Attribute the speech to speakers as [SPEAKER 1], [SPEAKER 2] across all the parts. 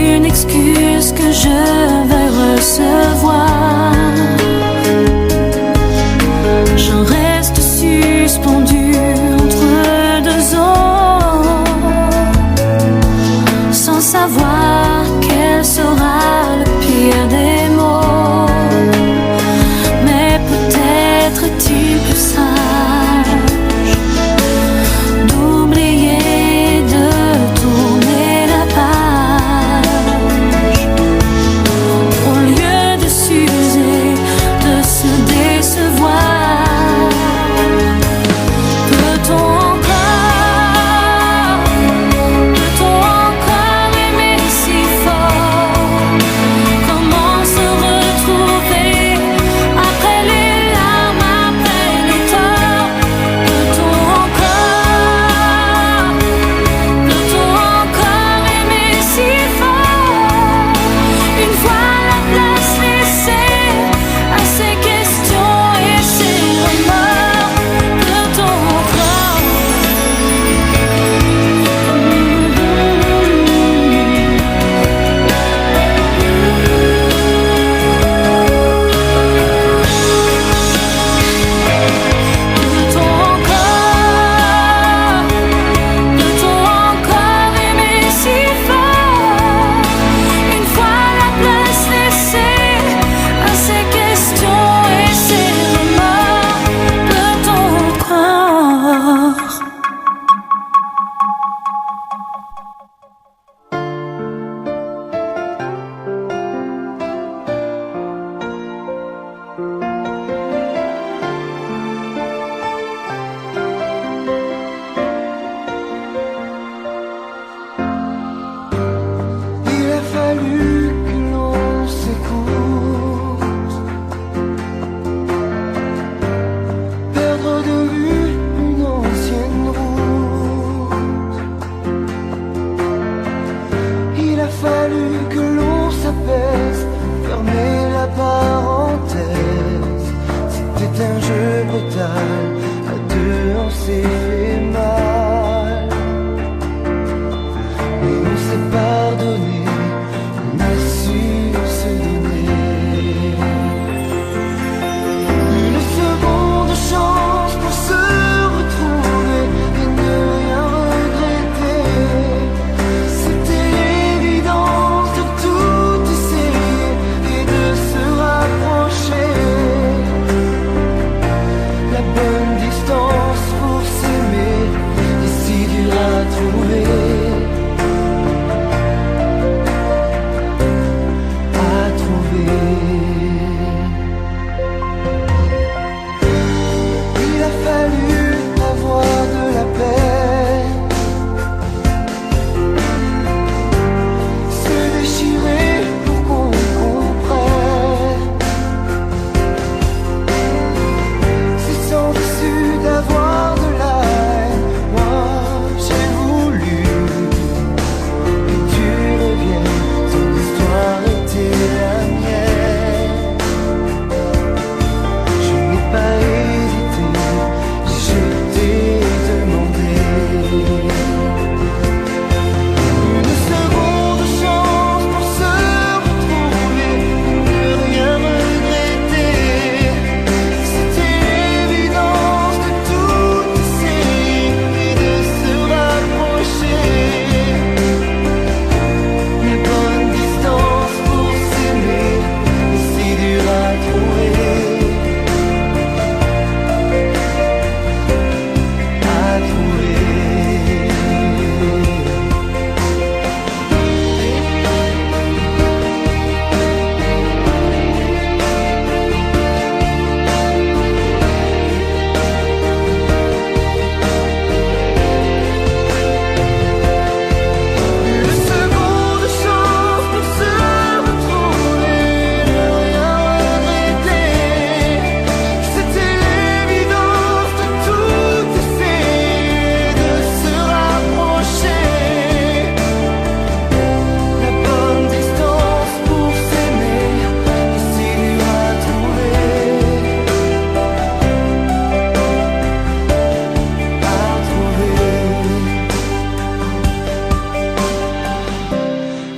[SPEAKER 1] aucune excuse que je veuille recevoir. J'en reste suspendu entre deux eaux, sans savoir quel sera le pire des mots. Mais peut-être est-il plus sage d'oublier, de tourner la page, au lieu de subir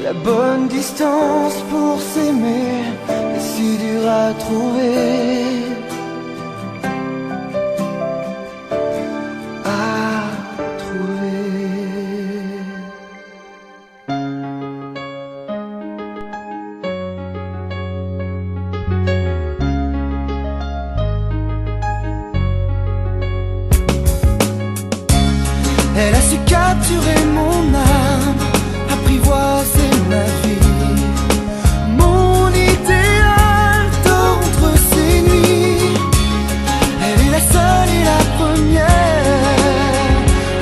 [SPEAKER 2] La bonne distance pour s'aimer est si dur à trouver. Elle a su capturer mon âme, apprivoiser ma vie. Mon idéal dort entre ses nuits. Elle est la seule et la première.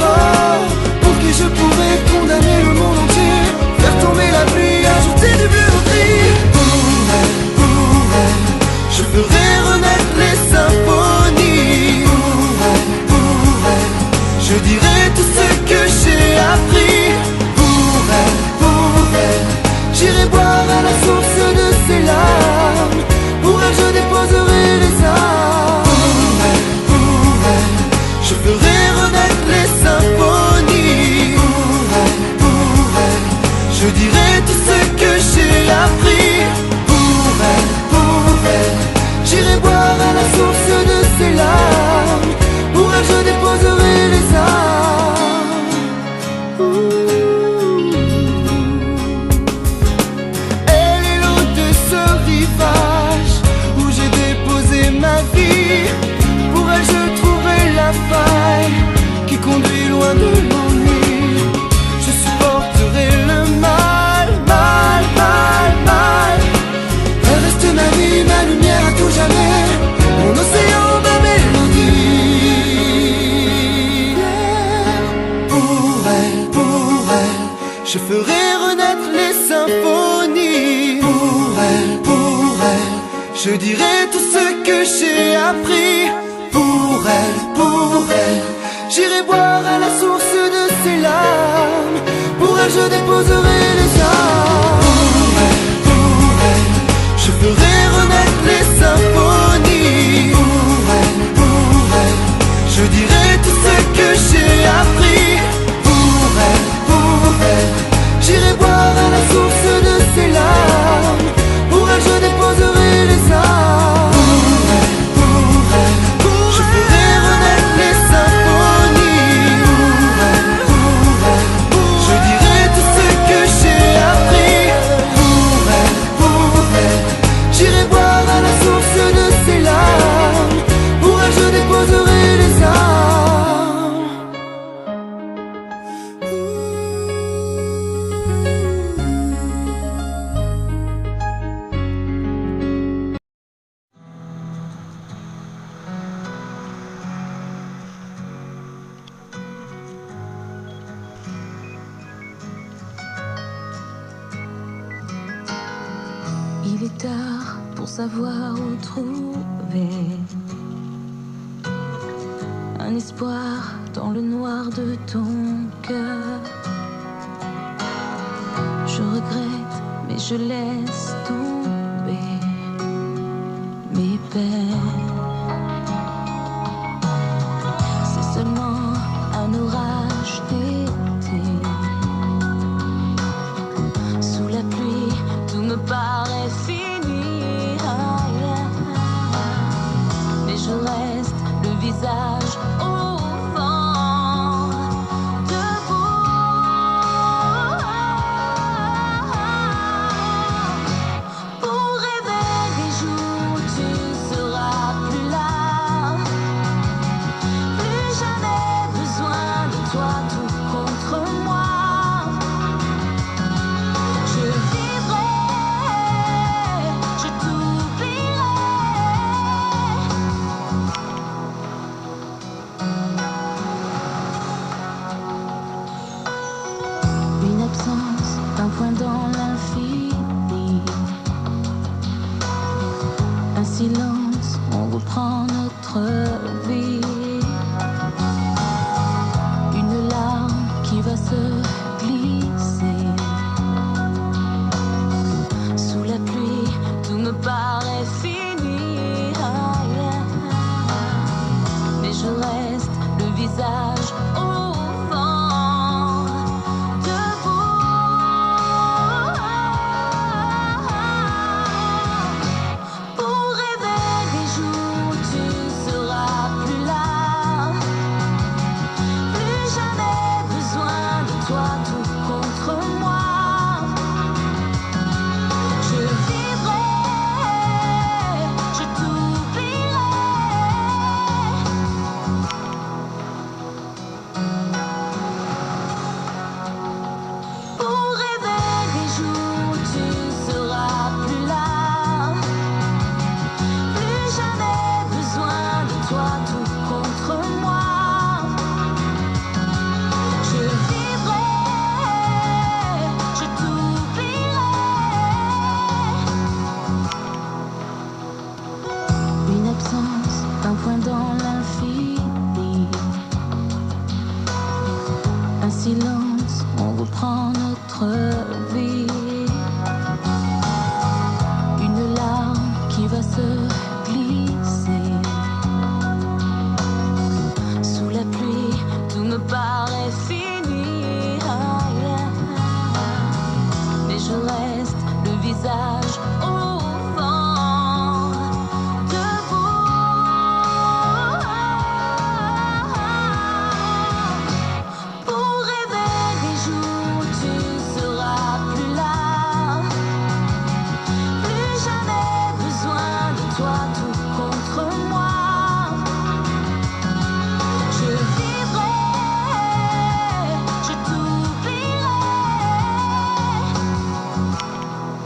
[SPEAKER 2] Oh, pour qui je pourrais condamner le monde entier, faire tomber la pluie, ajouter du bleu au gris. Pour elle, je ferai renaître les symphonies. Pour elle, je dirai tout ce que j'ai appris. Pour elle, j'irai boire à la source de ses larmes. Pour elle, je déposerai les armes. Pour elle, je ferai renaître les symphonies. Pour elle, je dirai tout ce que j'ai appris. Pour elle, j'irai boire à la source de ses larmes. Pour elle, je déposerai les armes. Elle est l'eau de ce rivage où j'ai déposé ma vie. Pour elle, je trouverai la faille qui conduit loin de l'ennui. Je supporterai le mal. Elle reste ma vie, ma lumière à tout jamais, mon océan, ma mélodie. Pour elle, je ferai renaître les symphonies. Pour elle, je dirai tout ce que j'ai appris. Pour elle, j'irai boire à la source de ses larmes. Pour elle, je déposerai les armes. Pour elle, je ferai renaître les symphonies. Pour elle, je dirai tout ce que j'ai appris. Pour elle, j'irai boire à la source de ses larmes. Pour elle, je déposerai les armes. Je ferai renaître les symphonies. Je dirai tout ce que j'ai appris. Pour elle, j'irai boire à la source de ses larmes. Pour elle, je déposerai les armes.
[SPEAKER 1] Il est tard pour savoir où trouver un espoir dans le noir de ton cœur. Je regrette, mais je laisse tomber mes peines. C'est seulement un orage d'été. Sous la pluie, tout me paraît fini. Mais je reste le visage au vent, debout, pour rêver des jours où tu seras plus là. Plus jamais besoin de toi tout contre moi. Je vivrai, je t'oublierai. Une absence, un point dans l'infini. Un silence, on reprend notre vie. Une larme qui va se glisser. Sous la pluie, tout me paraît fini. Mais je reste le visage au vent, debout, dans notre vie. Une larme qui va se glisser. Sous la pluie, tout me paraît fini. Ah, yeah. Mais je reste le visage au vent, debout. Pour rêver des jours où tu seras plus là. Plus jamais besoin de toi tout contre moi. Je vivrai, je t'oublierai.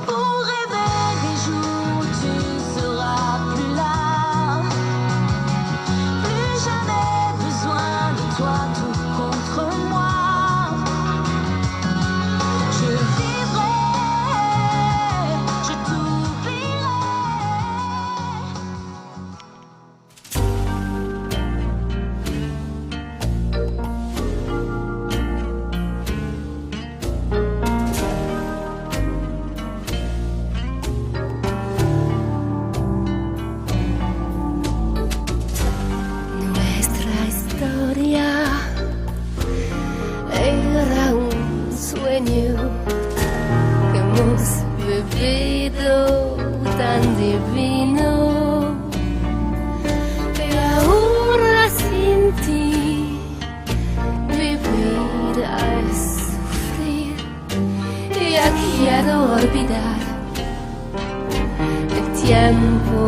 [SPEAKER 1] Pour rêver des jours où tu seras plus là. Plus jamais besoin de toi tout contre moi. Je vivrai, je t'oublierai.
[SPEAKER 3] Nuestra historia era un sueño que hemos vivido tan divino, y ahora sin ti mi vida es sufrir. Ya quiero olvidar el tiempo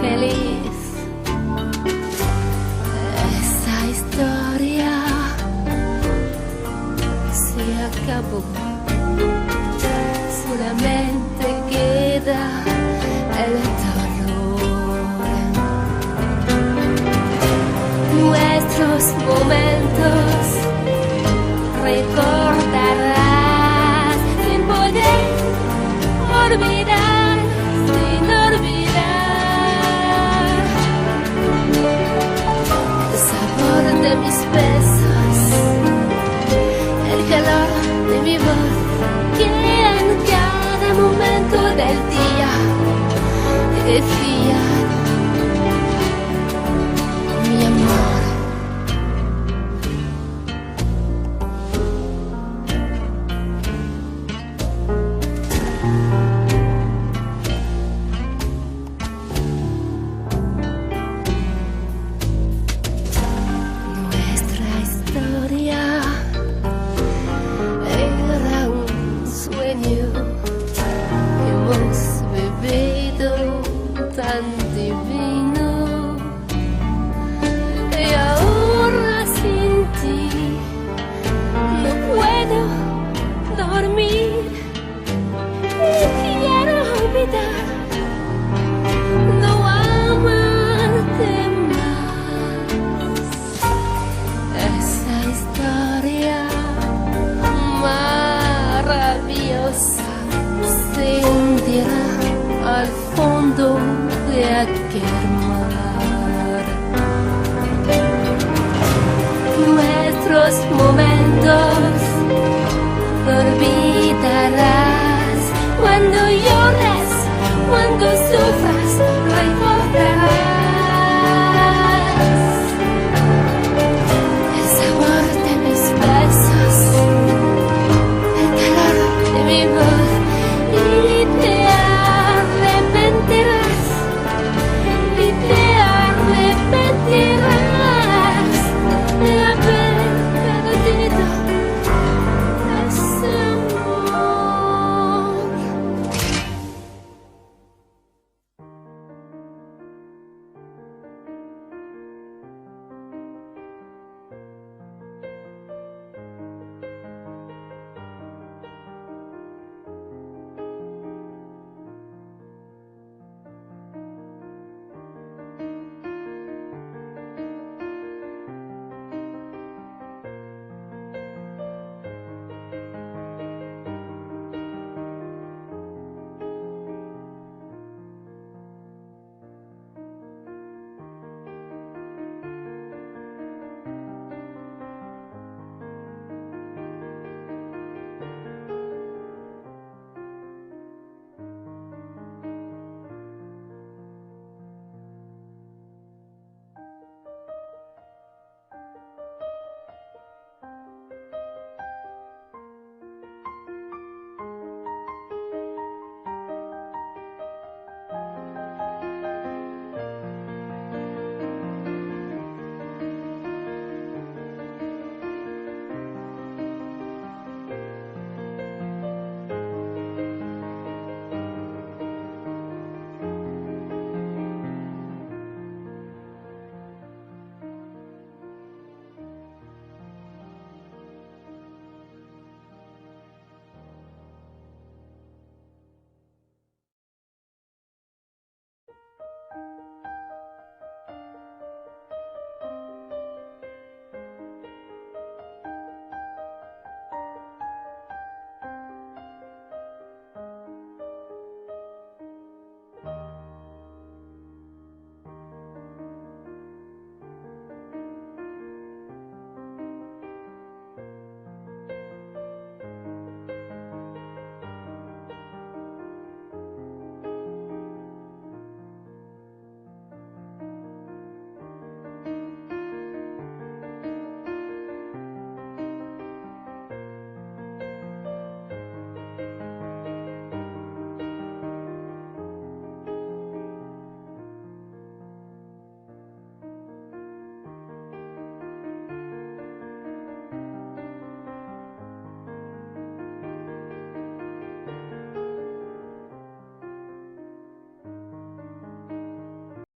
[SPEAKER 3] feliz. Esa historia se acabó. Solamente queda el dolor. Nuestros momentos recordarás sin poder olvidar, sin olvidar. El sabor de mis besos, el calor de mi voz, que en cada momento del día decía mi amor. Nuestra historia era un sueño que hemos vivido tan divino, y ahora sin ti no puedo dormir y quiero olvidar, no amarte más. Esa historia maravillosa se hundirá al fondo de aquel mar. Nuestros momentos